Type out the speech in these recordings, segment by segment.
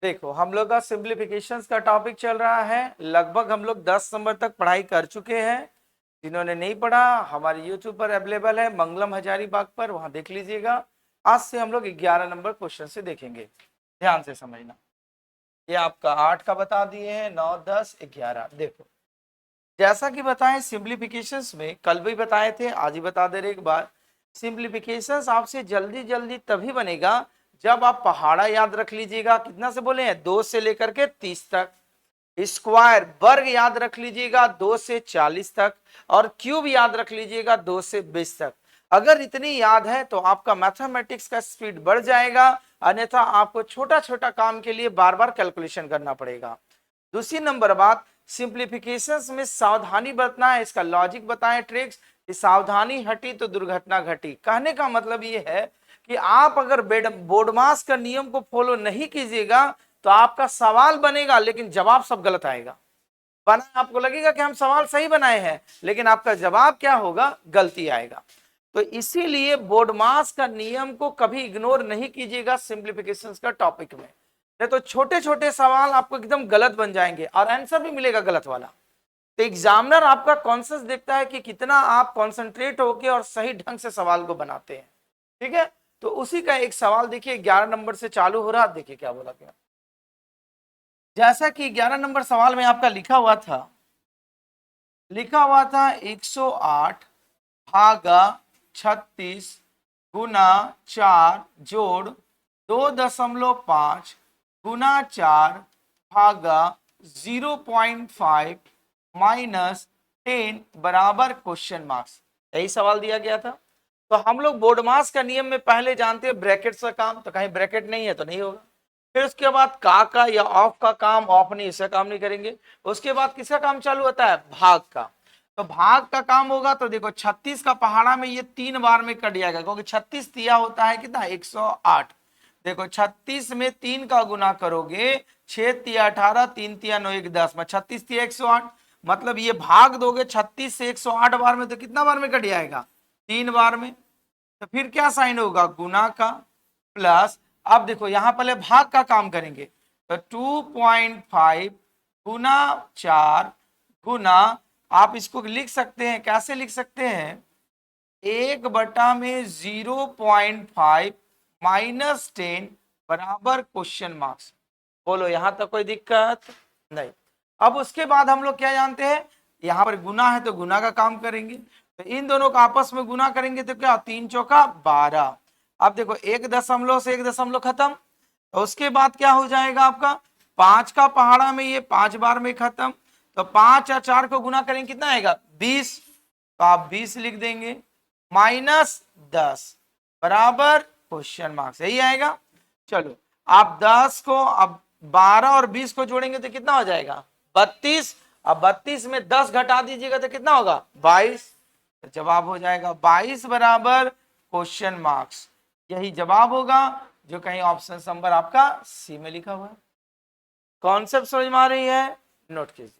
देखो हम लोग का सिंप्लीफिकेशंस का टॉपिक चल रहा है। लगभग हम लोग 10 नंबर तक पढ़ाई कर चुके हैं। जिन्होंने नहीं पढ़ा, हमारे यूट्यूब पर अवेलेबल है, मंगलम हजारीबाग पर, वहां देख लीजिएगा। आज से हम लोग 11 नंबर क्वेश्चन से देखेंगे। ध्यान से समझना। ये आपका 8 का बता दिए हैं, 9, 10, 11। देखो जैसा कि बताएं सिंप्लीफिकेशंस में, कल भी बताए थे, आज ही बता दे रहे एक बार। सिंप्लीफिकेशंस आपसे जल्दी जल्दी तभी बनेगा जब आप पहाड़ा याद रख लीजिएगा। कितना से बोले हैं? 2 से लेकर के 30 तक। स्क्वायर वर्ग याद रख लीजिएगा 2 से 40 तक। और क्यूब याद रख लीजिएगा 2 से 20 तक। अगर इतनी याद है तो आपका मैथमेटिक्स का स्पीड बढ़ जाएगा, अन्यथा आपको छोटा छोटा काम के लिए बार बार कैलकुलेशन करना पड़ेगा। दूसरी नंबर बात, सिंप्लीफिकेशंस में सावधानी बरतना है। इसका लॉजिक बताएं, ट्रिक्स कि सावधानी हटी तो दुर्घटना घटी। कहने का मतलब ये है कि आप अगर बोर्डमास का नियम को फॉलो नहीं कीजिएगा तो आपका सवाल बनेगा लेकिन जवाब सब गलत आएगा। बना आपको लगेगा कि हम सवाल सही बनाए हैं, लेकिन आपका जवाब क्या होगा? गलती आएगा। तो इसीलिए बोर्डमास का नियम को कभी इग्नोर नहीं कीजिएगा सिंप्लीफिकेशंस का टॉपिक में, नहीं तो छोटे छोटे सवाल आपको एकदम गलत बन जाएंगे और आंसर भी मिलेगा गलत वाला। तो एग्जामिनर आपका कॉन्सेंस देखता है कि कितना आप कॉन्सेंट्रेट होके और सही ढंग से सवाल को बनाते हैं। ठीक है, तो उसी का एक सवाल देखिए 11 नंबर से चालू हो रहा। देखिए क्या बोला गया। जैसा कि 11 नंबर सवाल में आपका लिखा हुआ था 108 भागा 36 गुना 4 जोड़ 2.5 गुना 4 भागा 0.5 माइनस 10 बराबर क्वेश्चन मार्क्स। यही सवाल दिया गया था। तो हम लोग बोर्ड मास का नियम में पहले जानते हैं ब्रैकेट का काम, तो कहीं ब्रैकेट नहीं है तो नहीं होगा। फिर उसके बाद का या ऑफ का काम, ऑफ नहीं, इसका काम नहीं करेंगे। उसके बाद किसका काम चालू होता है? भाग का। तो भाग का काम होगा तो देखो 36 का पहाड़ा में ये 3 बार में कट जाएगा, क्योंकि 36 दिया होता है कितना? 108। देखो 36 में 3 का गुना करोगे, 6 तिया 18, 3 तिया 9, 1 10 में 36 तिया 108। मतलब ये भाग दोगे 36 से 108 बार में, तो कितना बार में कट जाएगा? 3 बार में। तो फिर क्या साइन होगा? गुना का प्लस। अब देखो यहां पहले भाग का काम करेंगे, तो 2.5 गुना 4 गुना, आप इसको लिख सकते हैं, कैसे लिख सकते हैं? 1/0.5 माइनस 10 बराबर क्वेश्चन मार्क्स। बोलो यहां तक कोई दिक्कत नहीं। अब उसके बाद हम लोग क्या जानते हैं? यहां पर गुना है तो गुना का काम करेंगे, तो इन दोनों का आपस में गुना करेंगे तो क्या? 3 चौका 12। अब देखो 1 दशमलव से 1 दशमलव खत्म। तो उसके बाद क्या हो जाएगा आपका? 5 का पहाड़ा में ये 5 बार में खत्म। तो 5 या 4 को गुना करेंगे कितना आएगा? 20। तो आप 20 लिख देंगे माइनस 10 बराबर क्वेश्चन मार्क्स, यही आएगा। चलो आप 10 को, अब 12 और 20 को जोड़ेंगे तो कितना हो जाएगा? 32। अब 32 में 10 घटा दीजिएगा तो कितना होगा? 22। तो जवाब हो जाएगा 22 बराबर क्वेश्चन मार्क्स। यही जवाब होगा जो कहीं ऑप्शन नंबर आपका सी में लिखा हुआ है। कॉन्सेप्ट समझ में आ रही है? नोट कीजिए।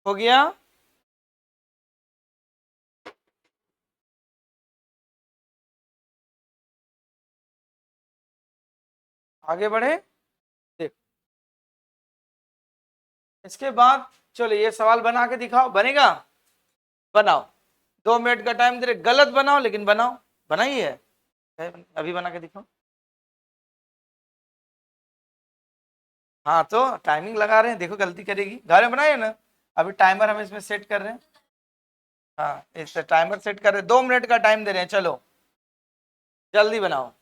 हो गया? आगे बढ़े। देखो इसके बाद चलो ये सवाल बना के दिखाओ, बनेगा? बनाओ। 2 मिनट का टाइम दे रहे, गलत बनाओ लेकिन बनाओ। बनाइए, अभी बना के दिखाओ। हाँ तो टाइमिंग लगा रहे हैं, देखो गलती करेगी, घर में बनाए ना, अभी टाइमर हम इसमें सेट कर रहे हैं। हाँ इस टाइमर सेट कर रहे हैं, 2 मिनट का टाइम दे रहे हैं, चलो जल्दी बनाओ।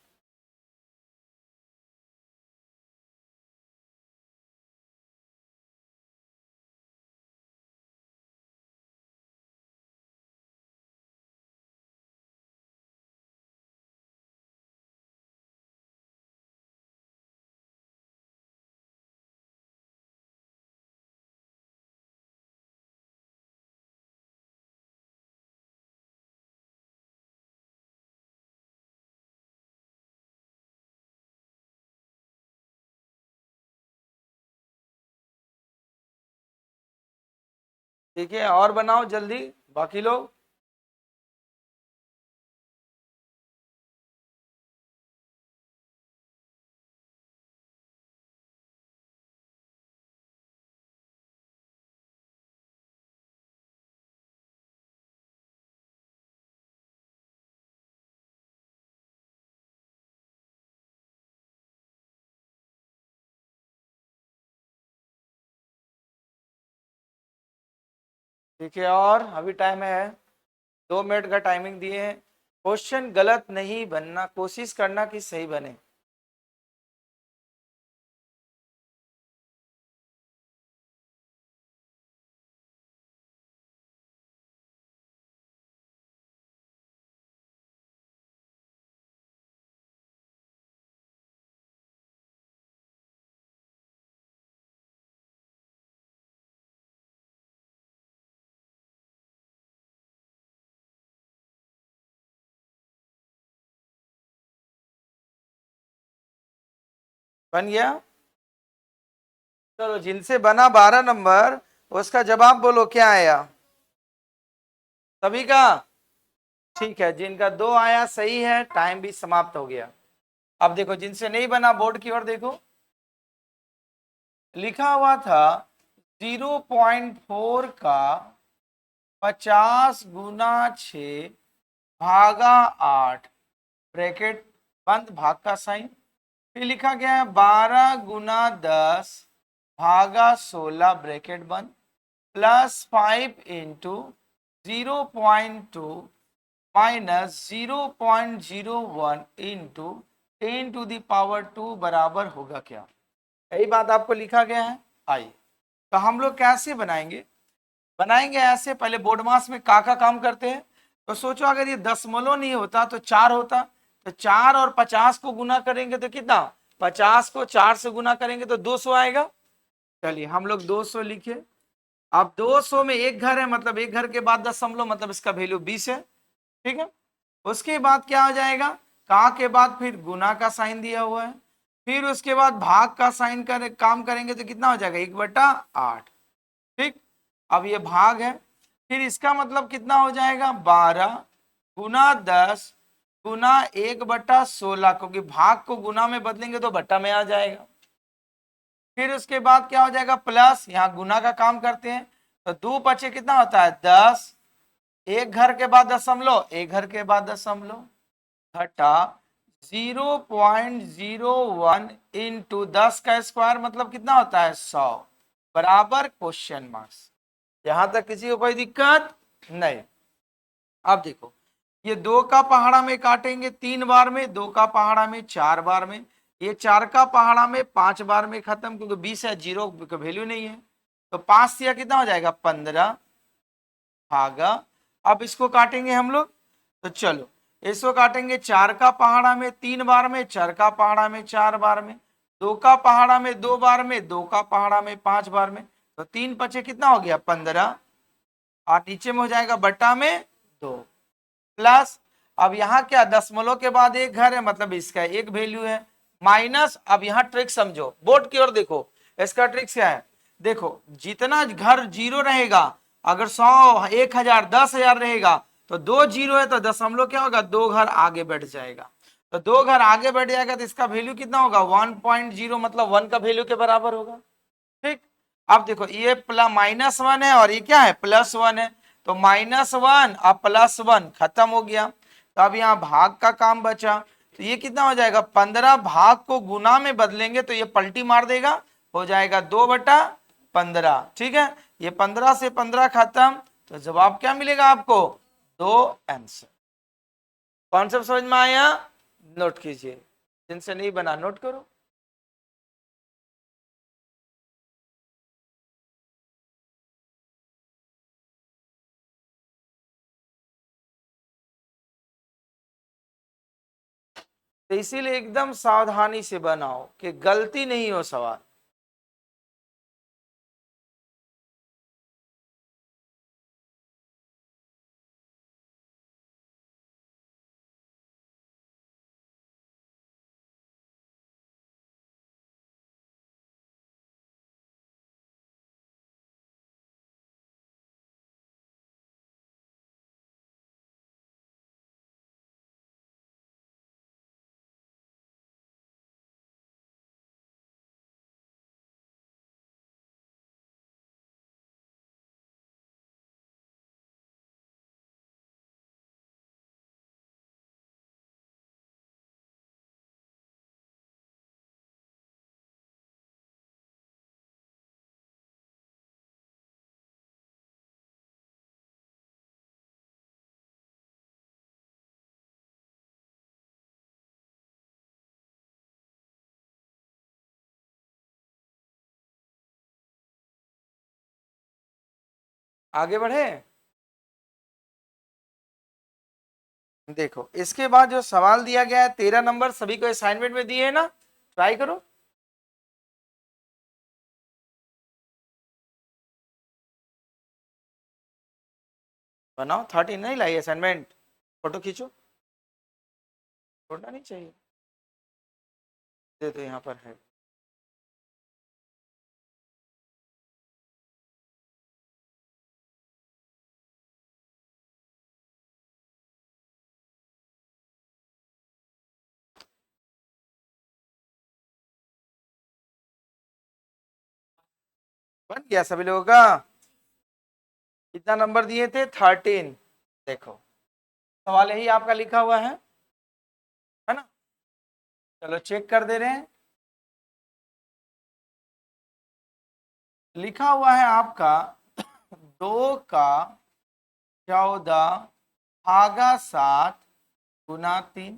ठीक है और बनाओ जल्दी, बाकी लोग। ठीक है और अभी टाइम है, 2 मिनट का टाइमिंग दिए हैं। क्वेश्चन गलत नहीं बनना, कोशिश करना कि सही बने। बन गया? चलो जिनसे बना 12 नंबर, उसका जवाब बोलो क्या आया? सभी का? ठीक है, जिनका 2 आया सही है, टाइम भी समाप्त हो गया। अब देखो जिनसे नहीं बना बोर्ड की ओर देखो, लिखा हुआ था 0.4 का 50 × 6 भागा 8, ब्रैकेट बंद, भाग का साइन। फिर लिखा गया है 12 × 10 भागा 16, ब्रैकेट बंद, +5 × 0.2 -0.01 × 10⁻², बराबर होगा क्या? यही बात आपको लिखा गया है। आइए तो हम लोग कैसे बनाएंगे, बनाएंगे ऐसे, पहले बोर्ड मास में का काम करते हैं। तो सोचो अगर ये दशमलव नहीं होता तो 4 होता, तो 4 और 50 को गुना करेंगे तो कितना, 50 को 4 से गुना करेंगे तो 200 आएगा। चलिए हम लोग 200 लिखे। अब 200 में एक घर है, मतलब एक घर के बाद दशमलव, मतलब इसका वैल्यू 20 है। ठीक है, उसके बाद क्या हो जाएगा, का के बाद फिर गुना का साइन दिया हुआ है, फिर उसके बाद भाग का साइन कर काम करेंगे तो कितना हो जाएगा, 1/8। ठीक, अब ये भाग है, फिर इसका मतलब कितना हो जाएगा, 12 × 10 गुना 1/16, क्योंकि भाग को गुना में बदलेंगे तो बट्टा में आ जाएगा। फिर उसके बाद क्या हो जाएगा, प्लस, यहाँ गुना का काम करते हैं तो 2 बचे कितना होता है 10, एक घर के बाद दशमलव, एक घर के बाद दशमलव, घटा 0.01 × 10 का स्क्वायर, मतलब कितना होता है 100, बराबर क्वेश्चन मार्क्स। यहां तक किसी को कोई दिक्कत नहीं? अब देखो ये 2 का पहाड़ा में काटेंगे 3 बार में, 2 का पहाड़ा में 4 बार में, ये 4 का पहाड़ा में 5 बार में खत्म, क्योंकि 20 है, 0 का वैल्यू नहीं है। तो 5 से कितना हो जाएगा 15 भागा, अब इसको काटेंगे हम लोग, तो चलो इसको काटेंगे 4 का पहाड़ा में 3 बार में, 4 का पहाड़ा में 4 बार में, 2 का पहाड़ा में 2 बार में, 2 का पहाड़ा में 5 बार में, तो 3 बचे कितना हो गया 15, और नीचे में हो जाएगा बट्टा में 2, प्लस, अब यहाँ क्या दशमलव के बाद एक घर है, मतलब इसका एक वैल्यू है, माइनस, अब यहाँ ट्रिक समझो, बोर्ड की ओर देखो, इसका ट्रिक क्या है, देखो जितना घर जीरो रहेगा, अगर 100 1000 10,000 रहेगा तो 2 जीरो है तो दशमलव क्या होगा, 2 घर आगे बढ़ जाएगा, तो 2 घर आगे बढ़ जाएगा तो इसका वैल्यू कितना होगा 1.0, मतलब 1 का वैल्यू के बराबर होगा। ठीक, अब देखो ये -1 है और ये क्या है +1 है, तो -1 और +1 खत्म हो गया, तो अब यहाँ भाग का काम बचा, तो ये कितना हो जाएगा 15, भाग को गुना में बदलेंगे तो ये पलटी मार देगा, हो जाएगा 2/15। ठीक है, ये 15 से 15 खत्म, तो जवाब क्या मिलेगा आपको? 2 आंसर। कॉन्सेप्ट समझ में आया? नोट कीजिए, जिनसे नहीं बना नोट करो। तो इसीलिए एकदम सावधानी से बनाओ कि गलती नहीं हो सवाल। आगे बढ़े। देखो इसके बाद जो सवाल दिया गया है 13 नंबर, सभी को असाइनमेंट में दिए है ना, ट्राई करो। बनाओ, 13 नहीं लाई असाइनमेंट, फोटो खींचो, छोड़ना नहीं चाहिए। दे दो, यहाँ पर है। बन गया सभी लोगों का? कितना नंबर दिए थे? 13। देखो सवाल यही आपका लिखा हुआ है ना? चलो चेक कर दे रहे हैं। लिखा हुआ है आपका 2 का 14 भागा 7 गुना 3,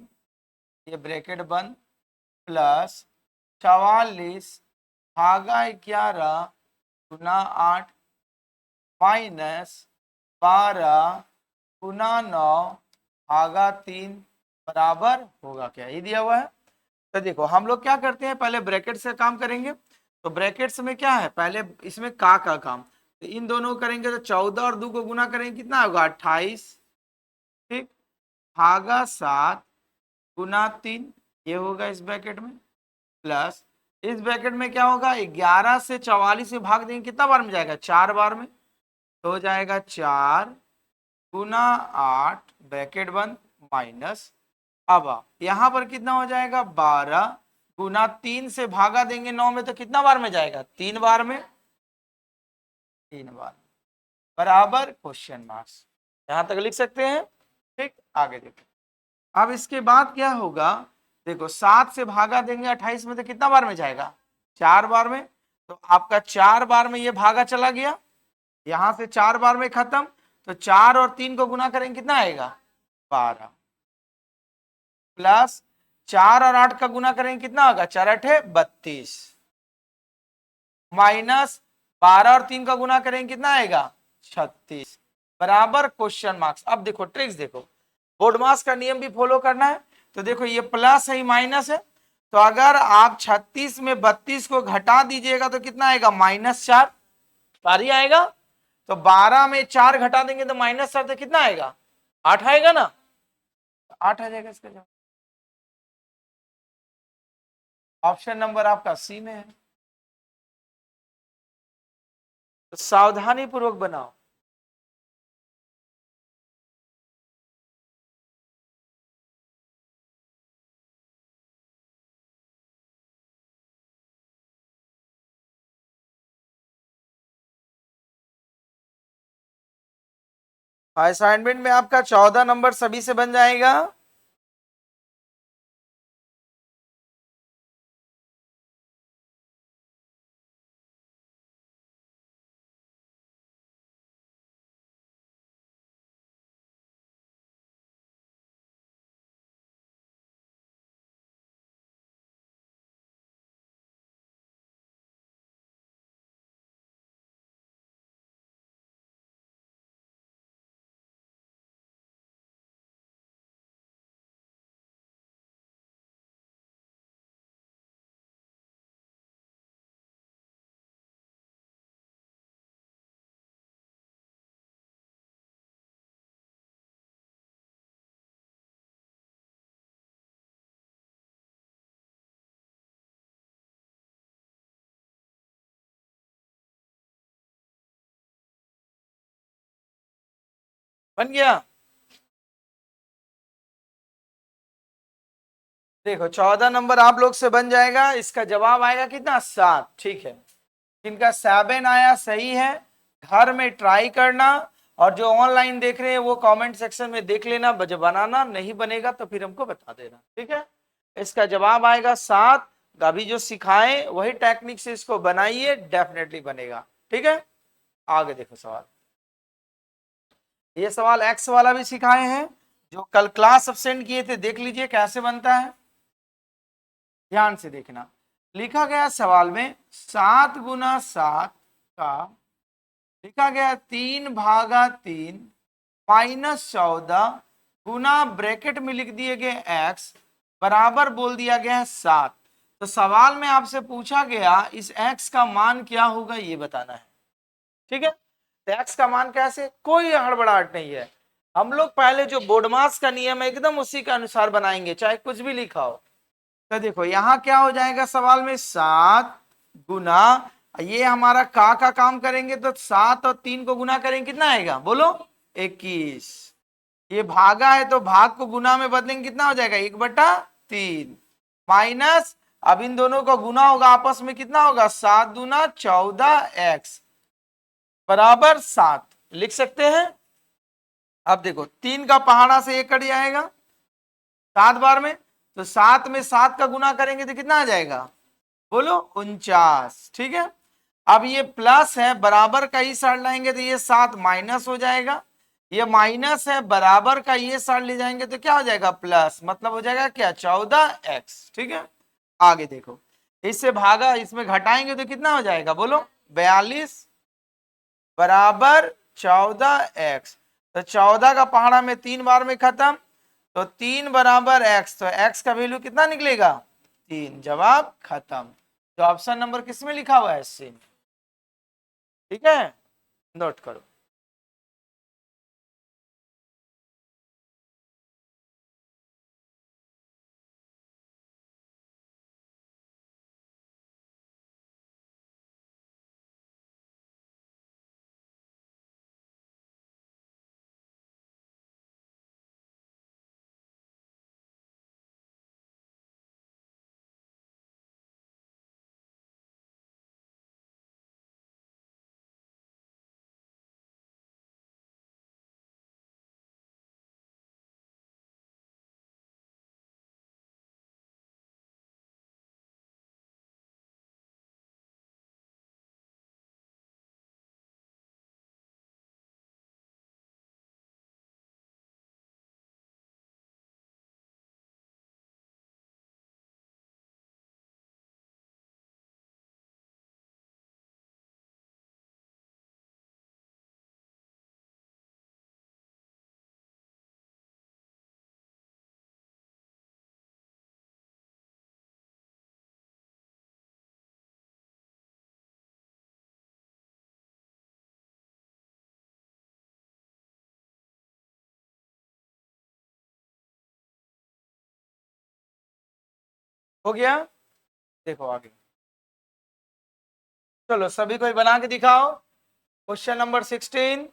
ये ब्रैकेट बंद, प्लस 44 भागा 11 गुना 8 माइनस 12 गुना 9 भागा 3 बराबर होगा क्या? ये दिया हुआ है। तो देखो हम लोग क्या करते हैं, पहले ब्रैकेट से काम करेंगे। तो ब्रैकेट्स में क्या है, पहले इसमें का काम, तो इन दोनों को करेंगे तो 14 और 2 को गुना करेंगे, कितना होगा? 28। ठीक, भागा 7 गुना 3, ये होगा इस ब्रैकेट में, प्लस इस ब्रैकेट में क्या होगा, 11 से 44 से भाग देंगे, कितना बार में जाएगा? 4 बार में, तो हो जाएगा 4 गुना 8 ब्रैकेट बंद, माइनस, अब यहां पर कितना हो जाएगा? 12 गुना 3 से भागा देंगे 9 में, तो कितना बार में जाएगा? 3 बार में, 3 बार, बराबर क्वेश्चन मार्क्स। यहां तक लिख सकते हैं। ठीक, आगे देखो। अब इसके बाद क्या होगा, देखो 7 से भागा देंगे 28 में, तो कितना बार में जाएगा? 4 बार में, तो आपका 4 बार में ये भागा चला गया, यहां से 4 बार में खत्म, तो 4 और 3 को गुना करेंगे, कितना आएगा? 12, प्लस 4 और 8 का गुना करेंगे, कितना होगा? 4 8 32, माइनस 12 और 3 का गुना करेंगे, कितना आएगा? 36, बराबर क्वेश्चन मार्क्स। अब देखो ट्रिक्स देखो, बोर्ड मास का नियम भी फॉलो करना है। तो देखो ये प्लस है, माइनस है, तो अगर आप 36 में 32 को घटा दीजिएगा तो कितना आएगा? -4, पारी आएगा। तो 12 में 4 घटा देंगे तो -4, तो कितना आएगा? 8 आएगा ना, 8 आ जाएगा इसका जवाब। ऑप्शन नंबर आपका सी में है, तो सावधानी पूर्वक बनाओ। असाइनमेंट में आपका 14 नंबर सभी से बन जाएगा। बन गया। देखो 14 नंबर आप लोग से बन जाएगा, इसका जवाब आएगा कितना, 7। ठीक है, इनका 7 आया, सही है। घर में ट्राई करना, और जो ऑनलाइन देख रहे हैं वो कमेंट सेक्शन में देख लेना, जब बनाना नहीं बनेगा तो फिर हमको बता देना। ठीक है, इसका जवाब आएगा 7। अभी जो सिखाए वही टेक्निक से इसको बनाइए, डेफिनेटली बनेगा। ठीक है, आगे देखो सवाल। ये सवाल एक्स वाला भी सिखाए हैं, जो कल क्लास सेंड किए थे, देख लीजिए कैसे बनता है, ध्यान से देखना। लिखा गया सवाल में 7 × 7 का लिखा गया 3/3 -14 गुना ब्रैकेट में लिख दिए गए x बराबर बोल दिया गया है 7। तो सवाल में आपसे पूछा गया इस x का मान क्या होगा ये बताना है। ठीक है, तो x का मान कैसे, कोई हड़बड़ाहट नहीं है, हम लोग पहले जो बोर्डमास का नियम है एकदम उसी के अनुसार बनाएंगे, चाहे कुछ भी लिखा हो। तो देखो यहाँ क्या हो जाएगा सवाल में, 7 गुना, ये हमारा का काम करेंगे तो 7 और 3 को गुना करेंगे, कितना आएगा बोलो, 21। ये भागा है तो भाग को गुना में बदलेंगे, कितना हो जाएगा, 1/3 माइनस, अब इन दोनों का गुना होगा आपस में, कितना होगा, 7 दूना 14x बराबर 7 लिख सकते हैं। अब देखो 3 का पहाड़ा से 1 कट जाएगा 7 बार में, तो 7 में 7 का गुना करेंगे तो कितना आ जाएगा बोलो, 49। ठीक है, अब ये प्लस है, बराबर का ही साइड लाएंगे तो ये 7 माइनस हो जाएगा, ये माइनस है, बराबर का ये साइड ले जाएंगे तो क्या हो जाएगा, प्लस, मतलब हो जाएगा क्या, 14x। ठीक है, आगे देखो, इससे भागा इसमें घटाएंगे तो कितना हो जाएगा बोलो, 42 बराबर 14x। तो 14 का पहाड़ा में 3 बार में खत्म, तो 3 बराबर x, तो x का वैल्यू कितना निकलेगा, 3। जवाब खत्म। तो ऑप्शन नंबर किसमें लिखा हुआ है, सी। ठीक है, नोट करो। हो गया, देखो आगे, चलो सभी कोई बना के दिखाओ। क्वेश्चन नंबर 16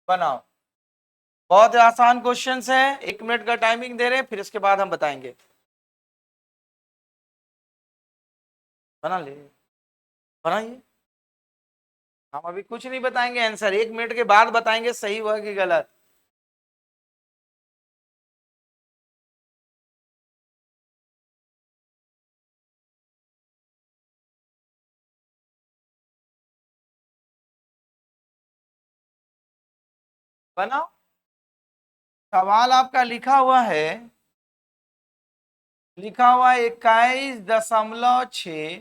बनाओ। बहुत आसान क्वेश्चंस है, 1 मिनट का टाइमिंग दे रहे हैं, फिर इसके बाद हम बताएंगे। बना ले, बनाइए। हम अभी कुछ नहीं बताएंगे, आंसर 1 मिनट के बाद बताएंगे सही हुआ कि गलत। बनाओ, सवाल आपका लिखा हुआ है, लिखा हुआ 21.6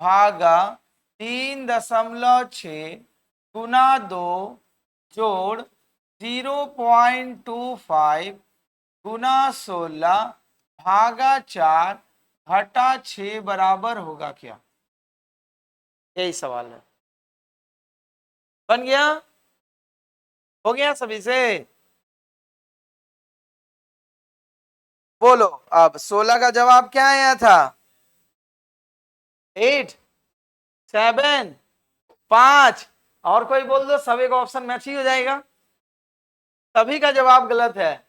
भागा 3.6 गुना 2 जोड़ 0.25 गुना 16 भागा 4 घटा 6 बराबर होगा क्या, यही सवाल है। बन गया, हो गया सभी से, बोलो। अब 16 का जवाब क्या आया था, 8 7 5 और कोई बोल दो, सब एक ऑप्शन मैच ही हो जाएगा। सभी का जवाब गलत है।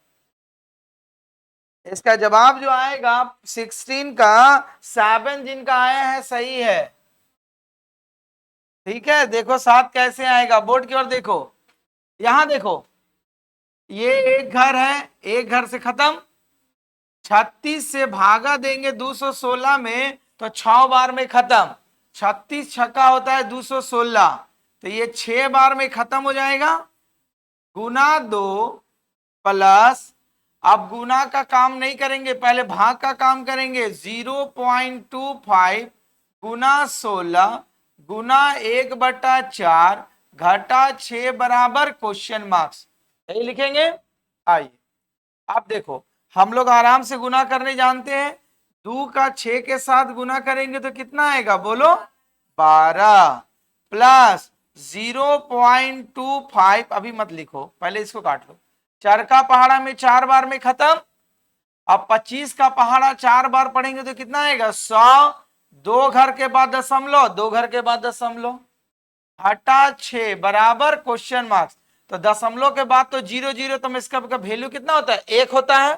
इसका जवाब जो आएगा 16 का 7 जिनका आया है सही है। ठीक है, देखो 7 कैसे आएगा, बोर्ड की ओर देखो, यहां देखो, ये एक घर है, एक घर से खत्म, 36 से भागा देंगे 216 में तो 6 बार में खत्म, 36 छक्का होता है 216, तो ये 6 बार में खत्म हो जाएगा, गुना 2 प्लस, अब गुना का काम नहीं करेंगे, पहले भाग का काम करेंगे, 0.25 गुना 16 गुना 1/4 घटा 6 बराबर क्वेश्चन मार्क्स, यही लिखेंगे। आइए आप देखो, हम लोग आराम से गुना करने जानते हैं, 2 का 6 के साथ गुना करेंगे तो कितना आएगा बोलो, 12 प्लस 0.25, अभी मत लिखो, पहले इसको काट लो, 4 का पहाड़ा में 4 बार में खत्म, अब 25 का पहाड़ा 4 बार पढ़ेंगे तो कितना आएगा 100, 2 घर के बाद दशमलव, 2 घर के बाद दशमलव, हटा 6 बराबर क्वेश्चन मार्क्स, तो दशमलव के बाद तो 0 तो इसका वैल्यू कितना होता है 1 होता है,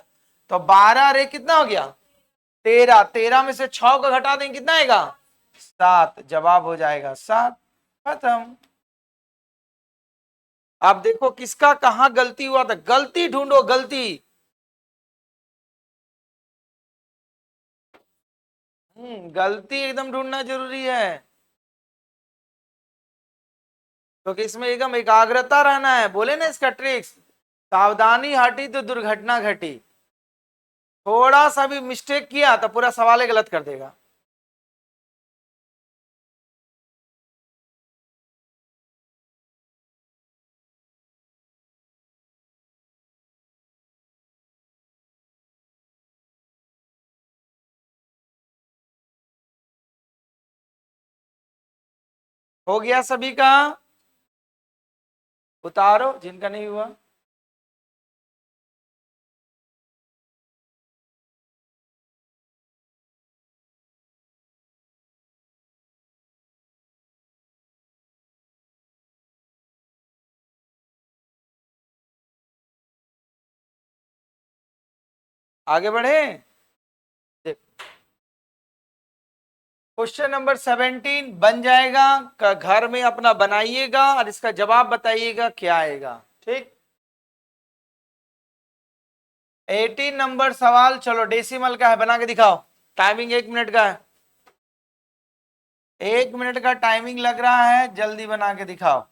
तो 12 रे कितना हो गया 13, 13 में से 6 को घटा देंगे कितना आएगा 7, जवाब हो जाएगा 7, खत्म। अब देखो किसका कहां गलती हुआ था, गलती ढूंढो, गलती। गलती एकदम ढूंढना जरूरी है, क्योंकि इसमें एकदम एकाग्रता रहना है, बोले ना इसका ट्रिक्स, सावधानी हटी तो दुर्घटना घटी, थोड़ा सा भी मिस्टेक किया तो पूरा सवाल ही गलत कर देगा। हो गया सभी का, उतारो जिनका नहीं हुआ। आगे बढ़े, क्वेश्चन नंबर 17 बन जाएगा, का घर में अपना बनाइएगा और इसका जवाब बताइएगा क्या आएगा। ठीक, 18 नंबर सवाल, चलो डेसिमल का है, बना के दिखाओ, टाइमिंग 1 मिनट का है, 1 मिनट का टाइमिंग लग रहा है, जल्दी बना के दिखाओ।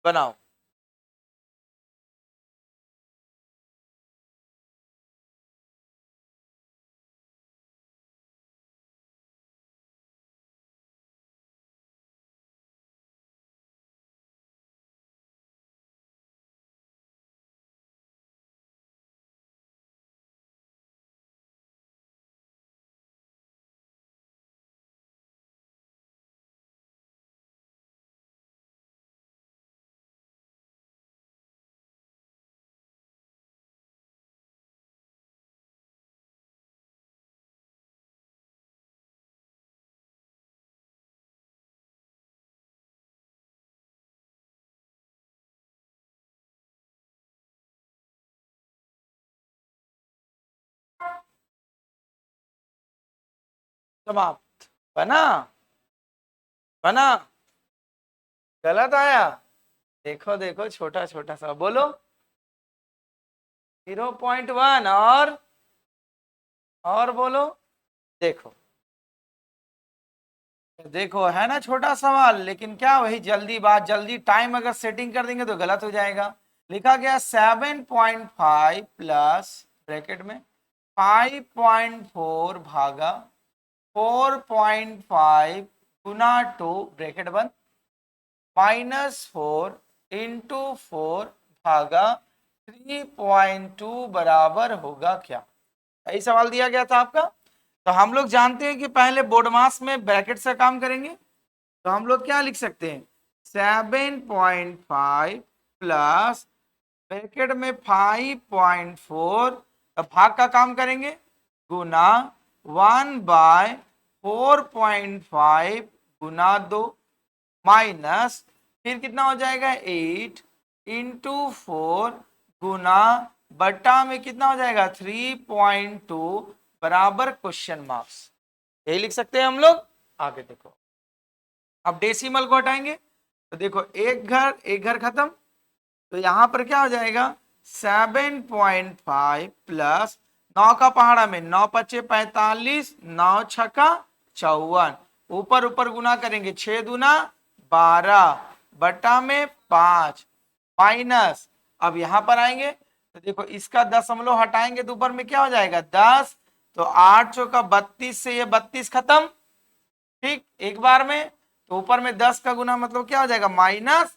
बनाओ। समाप्त। बना, बना, गलत आया, देखो देखो, छोटा छोटा सा बोलो, 0.1, और बोलो, देखो देखो, है ना छोटा सवाल, लेकिन क्या वही जल्दी बात, जल्दी टाइम अगर सेटिंग कर देंगे तो गलत हो जाएगा। लिखा गया 7.5 प्लस ब्रैकेट में 5.4 भागा 4.5 गुना 2 ब्रैकेट बंद -4 इंटू 4 भागा 3.2 बराबर होगा क्या, यही सवाल दिया गया था आपका। तो हम लोग जानते हैं कि पहले बोर्ड मास में ब्रैकेट से काम करेंगे, तो हम लोग क्या लिख सकते हैं 7.5 प्लस ब्रैकेट में 5.4, तो भाग का काम करेंगे, गुना 1/4.5 गुना 2 माइनस फिर कितना हो जाएगा 8 इंटू 4 गुना बटा में कितना हो जाएगा 3.2 बराबर क्वेश्चन मार्क्स। यही लिख सकते हैं हम लोग। आगे देखो, अब डेसिमल को हटाएंगे तो देखो एक घर खत्म, तो यहां पर क्या हो जाएगा 7.5 प्लस 9 का पहाड़ा में 9 पचे 45 9 छक्का 54 ऊपर ऊपर गुना करेंगे 6 दूना 12 बटा में 5 माइनस अब यहां पर आएंगे तो देखो इसका दशमलव हटाएंगे तो ऊपर में क्या हो जाएगा 10, तो 8 चौका 32 से ये 32 खत्म, ठीक एक बार में, तो ऊपर में 10 का गुना मतलब क्या हो जाएगा -10,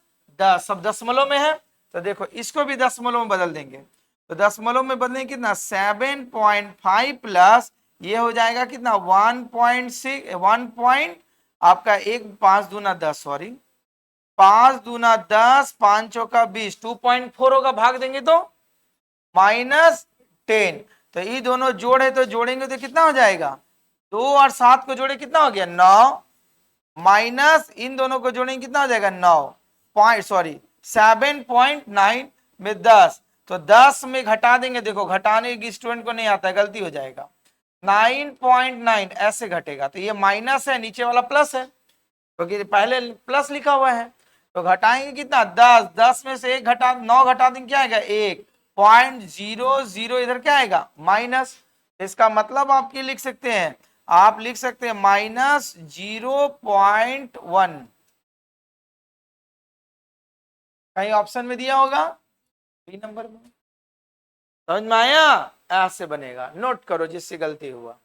सब दशमलव में है तो देखो इसको भी दशमलव में बदल देंगे, तो दशमलव में बदलेंगे कितना 7.5 प्लस ये हो जाएगा कितना 1.6 1 आपका 5 दूना 10 सॉरी 5 दूना 10 5 चौका 20 2.4 होगा, भाग देंगे तो -10, तो ये दोनों जोड़ है तो जोड़ेंगे तो कितना हो जाएगा 2 और 7 को जोड़े कितना हो गया 9 माइनस इन दोनों को जोड़ेंगे कितना हो जाएगा 7.9 में 10, तो 10 में घटा देंगे, देखो घटाने की स्टूडेंट को नहीं आता है गलती हो जाएगा 9.9 ऐसे घटेगा, तो ये माइनस है नीचे वाला प्लस है क्योंकि पहले प्लस लिखा हुआ है, तो घटाएंगे कितना 10 में से 1 घटा 9 घटा देंगे क्या आएगा 1.00 इधर क्या आएगा माइनस, इसका मतलब आप ये लिख सकते हैं आप लिख सकते हैं -0.1 कहीं ऑप्शन में दिया होगा बी नंबर में, समझ में आया ऐसे बनेगा, नोट करो जिससे गलती हुआ।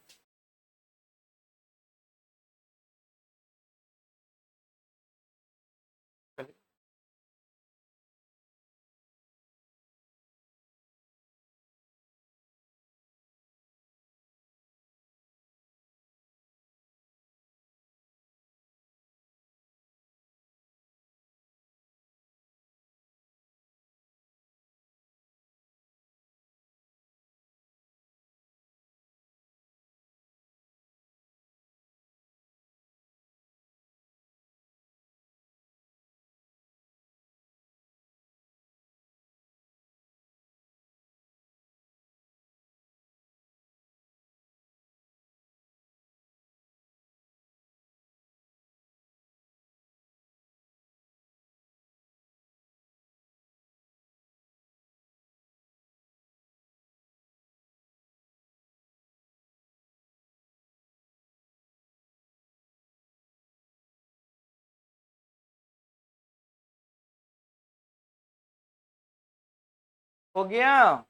हो गया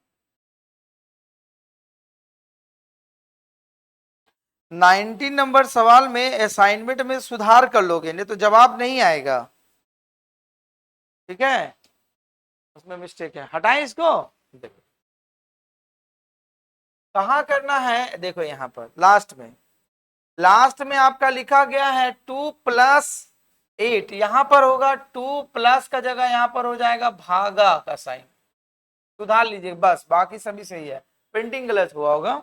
19 नंबर सवाल में असाइनमेंट में सुधार कर लोगे नहीं तो जवाब नहीं आएगा, ठीक है उसमें मिस्टेक है, हटाएं इसको। देखो कहाँ करना है, देखो यहाँ पर लास्ट में आपका लिखा गया है 2 + 8, यहां पर होगा 2 प्लस का जगह यहां पर हो जाएगा भागा का साइन, सुधार लीजिए बस बाकी सभी सही है, प्रिंटिंग गलत हुआ होगा।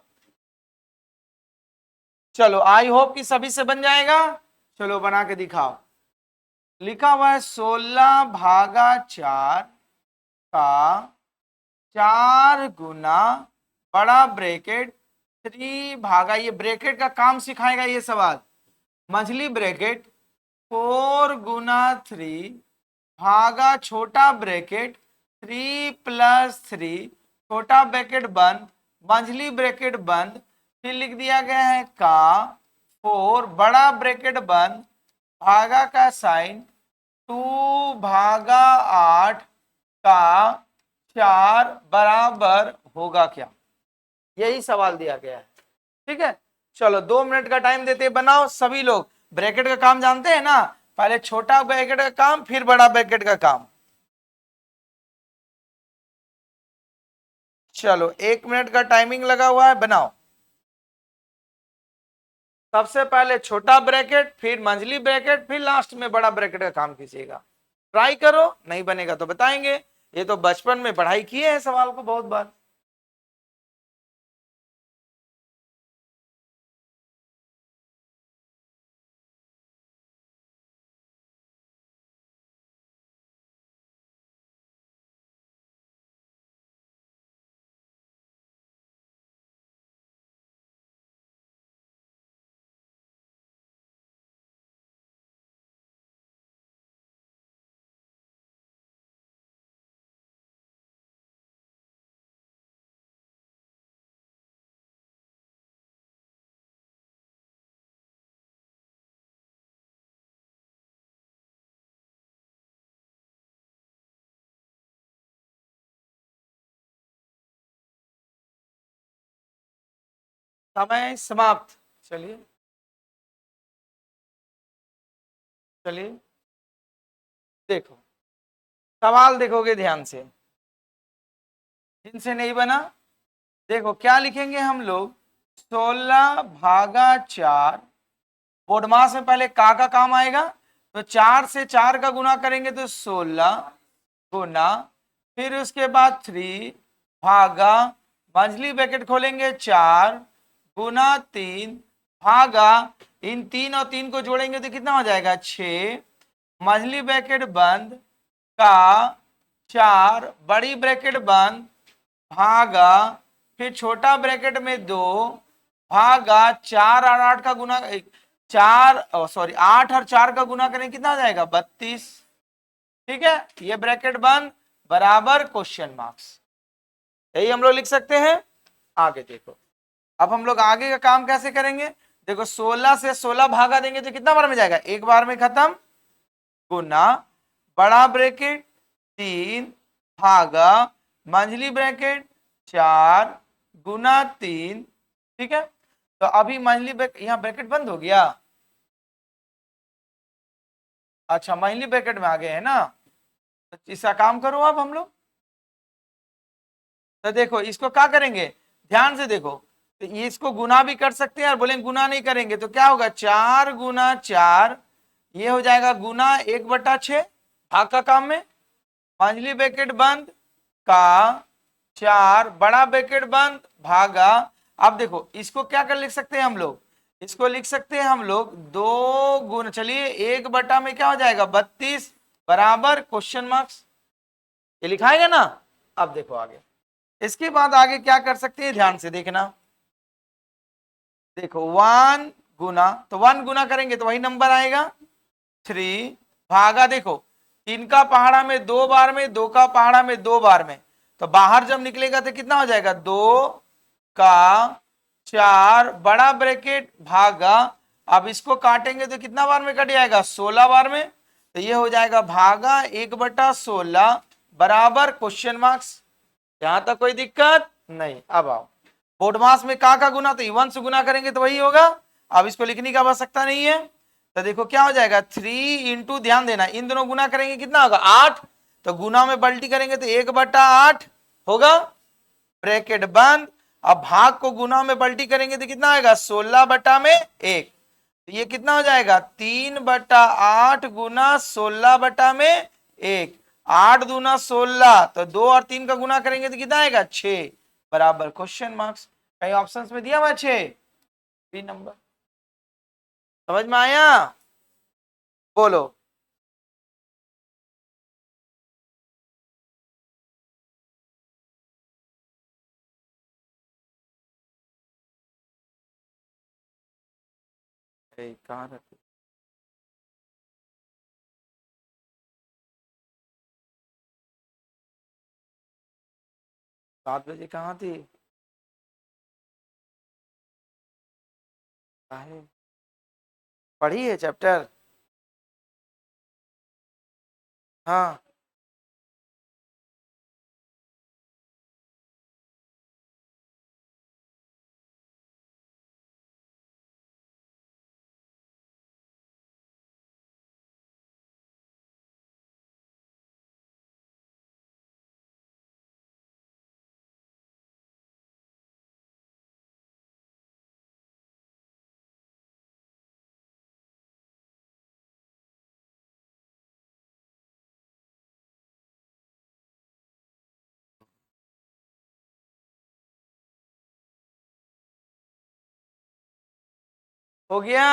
चलो आई होप कि सभी से बन जाएगा, चलो बना के दिखाओ। लिखा हुआ है 16 भागा 4 का 4 गुना बड़ा ब्रैकेट 3 भागा, ये ब्रैकेट का काम सिखाएगा ये सवाल, मझली ब्रैकेट 4 गुना 3 भागा छोटा ब्रैकेट 3 + 3 छोटा ब्रैकेट बंद मंझली ब्रैकेट बंद, फिर लिख दिया गया है का 4 बड़ा ब्रैकेट बंद भागा का साइन 2 भागा 8 का 4 बराबर होगा क्या, यही सवाल दिया गया है, ठीक है। चलो 2 मिनट का टाइम देते बनाओ सभी लोग, ब्रैकेट का काम जानते हैं ना, पहले छोटा ब्रैकेट का काम फिर बड़ा ब्रैकेट का काम। चलो 1 मिनट का टाइमिंग लगा हुआ है, बनाओ। सबसे पहले छोटा ब्रैकेट फिर मंझली ब्रैकेट फिर लास्ट में बड़ा ब्रैकेट का काम कीजिएगा, ट्राई करो, नहीं बनेगा तो बताएंगे, ये तो बचपन में पढ़ाई किए हैं सवाल को बहुत बार। समय समाप्त। चलिए चलिए, देखो सवाल देखोगे ध्यान से, जिनसे नहीं बना, देखो क्या लिखेंगे हम लोग, 16 भागा 4। बोडमास में पहले का काम आएगा, तो 4 से 4 का गुना करेंगे तो 16 गुना, फिर उसके बाद 3 भागा, मंझली ब्रैकेट खोलेंगे 4 गुना 3 भागा, इन 3 और 3 को जोड़ेंगे तो कितना हो जाएगा 6, मंझली ब्रैकेट बंद का 4 बड़ी ब्रैकेट बंद भागा, फिर छोटा ब्रैकेट में 2 भागा 4 और 8 का गुना, 8 और 4 का गुना करें कितना हो जाएगा 32। ठीक है, ये ब्रैकेट बंद बराबर क्वेश्चन मार्क्स, यही हम लोग लिख सकते हैं। आगे देखो, अब हम लोग आगे का काम कैसे करेंगे, देखो 16 से 16 भागा देंगे तो कितना बार में जाएगा, एक बार में खत्म, गुना बड़ा ब्रैकेट 3 भागा मंझली ब्रैकेट 4 गुना 3। ठीक है, तो अभी मंझली ब्रैकेट, यहां ब्रैकेट बंद हो गया, अच्छा मंझली ब्रैकेट में आ गए हैं ना, तो इसका काम करो अब हम लोग, तो देखो इसको क्या करेंगे, ध्यान से देखो, तो ये इसको गुना भी कर सकते हैं और बोलेंगे गुना नहीं करेंगे तो क्या होगा, 4 गुना 4, ये हो जाएगा गुना 1/6, भाग का काम में, मंझली ब्रैकेट बंद का 4 बड़ा ब्रैकेट बंद भागा। अब देखो इसको क्या कर लिख सकते हैं हम लोग, इसको लिख सकते हैं हम लोग 2 गुना, चलिए 1 बटा में क्या हो जाएगा 32 बराबर क्वेश्चन मार्क्स, ये लिखाएगा ना। अब देखो आगे, इसके बाद आगे क्या कर सकते हैं, ध्यान से देखना, देखो 1 गुना, तो 1 गुना करेंगे तो वही नंबर आएगा 3 भागा, देखो 3 का पहाड़ा में 2 बार में, 2 का पहाड़ा में 2 बार में, तो बाहर जब निकलेगा तो कितना हो जाएगा 2 का 4 बड़ा ब्रैकेट भागा, अब इसको काटेंगे तो कितना बार में कट जाएगा 16 बार में, तो ये हो जाएगा भागा 1/16 बराबर क्वेश्चन मार्क्स। यहां तक कोई दिक्कत नहीं। अब आओ, बोडमास में का गुना, तो इवन से गुना करेंगे तो वही होगा, अब इसको लिखने की आवश्यकता नहीं है, तो देखो क्या हो जाएगा 3 ध्यान देना, इन दोनों गुना करेंगे कितना होगा 8, तो गुना में पलटी करेंगे तो 1/8 होगा, ब्रैकेट बंद, अब भाग को गुना में पलटी करेंगे तो कितना आएगा 16/1, तो ये कितना हो जाएगा 3/8 गुना 16/1, 8 दूना 16, तो 2 और 3 का गुना करेंगे तो कितना आएगा 6 बराबर क्वेश्चन मार्क्स। कई ऑप्शंस में दिया हुआ 6, बी नंबर, समझ में आया, बोलो। कहाँ रहती, 7 बजे कहाँ थी, काहे? पढ़ी है चैप्टर, हाँ हो गया।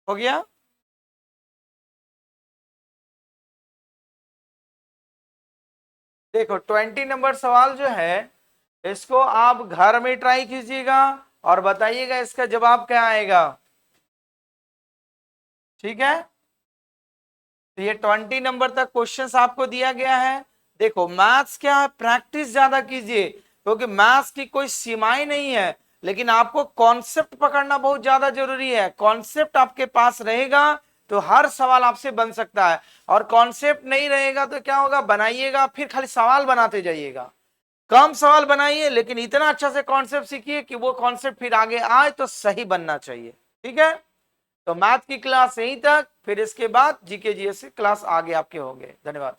हो गया, देखो 20 नंबर सवाल जो है इसको आप घर में ट्राई कीजिएगा और बताइएगा इसका जवाब क्या आएगा। ठीक है, तो ये 20 नंबर तक क्वेश्चंस आपको दिया गया है। देखो मैथ्स क्या है, प्रैक्टिस ज्यादा कीजिए क्योंकि मैथ्स की कोई सीमाएं नहीं है, लेकिन आपको कॉन्सेप्ट पकड़ना बहुत ज्यादा जरूरी है। कॉन्सेप्ट आपके पास रहेगा तो हर सवाल आपसे बन सकता है, और कॉन्सेप्ट नहीं रहेगा तो क्या होगा, बनाइएगा फिर खाली सवाल बनाते जाइएगा। कम सवाल बनाइए लेकिन इतना अच्छा से कॉन्सेप्ट सीखिए कि वो कॉन्सेप्ट फिर आगे आए तो सही बनना चाहिए। ठीक है, तो मैथ की क्लास यहीं तक, फिर इसके बाद जीके जीएस की क्लास आगे आपके होंगे। धन्यवाद।